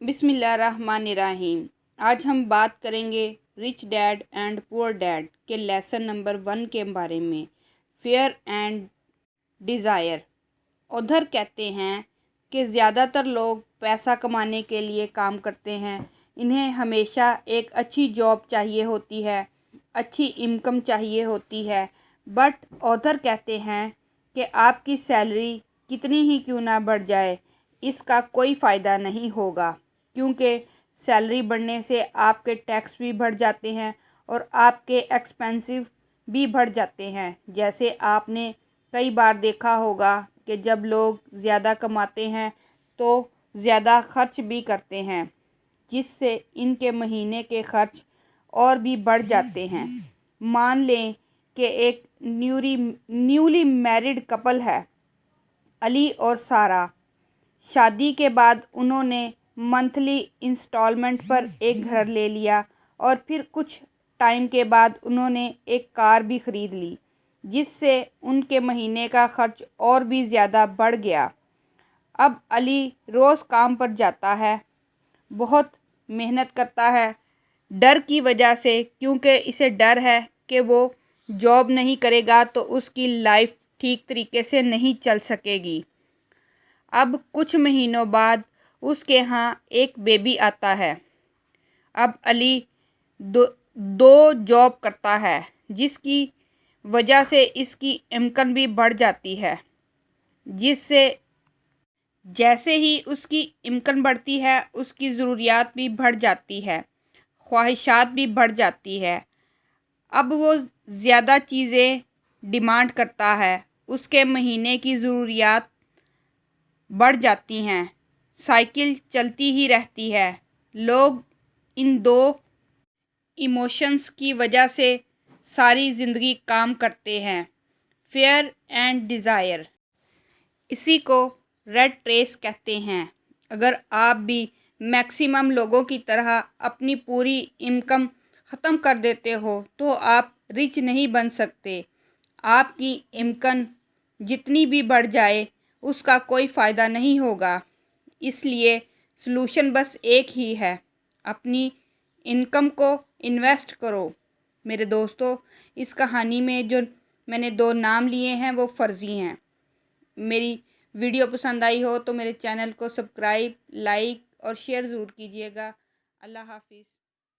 बिस्मिल्लाहिर्रहमानिर्रहीम। आज हम बात करेंगे rich dad and poor dad के लेसन नंबर 1 के बारे में, फेयर एंड डिज़ायर। उधर कहते हैं कि ज़्यादातर लोग पैसा कमाने के लिए काम करते हैं। इन्हें हमेशा एक अच्छी जॉब चाहिए होती है, अच्छी इनकम चाहिए होती है। बट ऑथर कहते हैं कि आपकी सैलरी कितनी ही क्यों ना बढ़ जाए, इसका कोई फ़ायदा नहीं होगा, क्योंकि सैलरी बढ़ने से आपके टैक्स भी बढ़ जाते हैं और आपके एक्सपेंसिव भी बढ़ जाते हैं। जैसे आपने कई बार देखा होगा कि जब लोग ज़्यादा कमाते हैं तो ज़्यादा खर्च भी करते हैं, जिससे इनके महीने के खर्च और भी बढ़ जाते हैं। मान लें कि एक न्यूली मैरिड कपल है, अली और सारा। शादी के बाद उन्होंने मंथली इंस्टॉलमेंट पर एक घर ले लिया और फिर कुछ टाइम के बाद उन्होंने एक कार भी ख़रीद ली, जिससे उनके महीने का खर्च और भी ज़्यादा बढ़ गया। अब अली रोज़ काम पर जाता है, बहुत मेहनत करता है डर की वजह से, क्योंकि इसे डर है कि वो जॉब नहीं करेगा तो उसकी लाइफ ठीक तरीके से नहीं चल सकेगी। अब कुछ महीनों बाद उसके यहाँ एक बेबी आता है। अब अली दो जॉब करता है, जिसकी वजह से इसकी इनकम भी बढ़ जाती है, जिससे जैसे ही उसकी इनकम बढ़ती है उसकी ज़रूरियात भी बढ़ जाती है, ख्वाहिशात भी बढ़ जाती है। अब वो ज़्यादा चीज़ें डिमांड करता है, उसके महीने की ज़रूरियात बढ़ जाती हैं, साइकिल चलती ही रहती है। लोग इन दो इमोशंस की वजह से सारी ज़िंदगी काम करते हैं। फेयर एंड डिज़ायर, इसी को रेट रेस कहते हैं। अगर आप भी मैक्सिमम लोगों की तरह अपनी पूरी इनकम ख़त्म कर देते हो तो आप रिच नहीं बन सकते। आपकी इनकम जितनी भी बढ़ जाए उसका कोई फ़ायदा नहीं होगा। इसलिए सलूशन बस एक ही है, अपनी इनकम को इन्वेस्ट करो। मेरे दोस्तों, इस कहानी में जो मैंने 2 नाम लिए हैं वो फ़र्ज़ी हैं। मेरी वीडियो पसंद आई हो तो मेरे चैनल को सब्सक्राइब, लाइक और शेयर ज़रूर कीजिएगा। अल्लाह हाफिज़।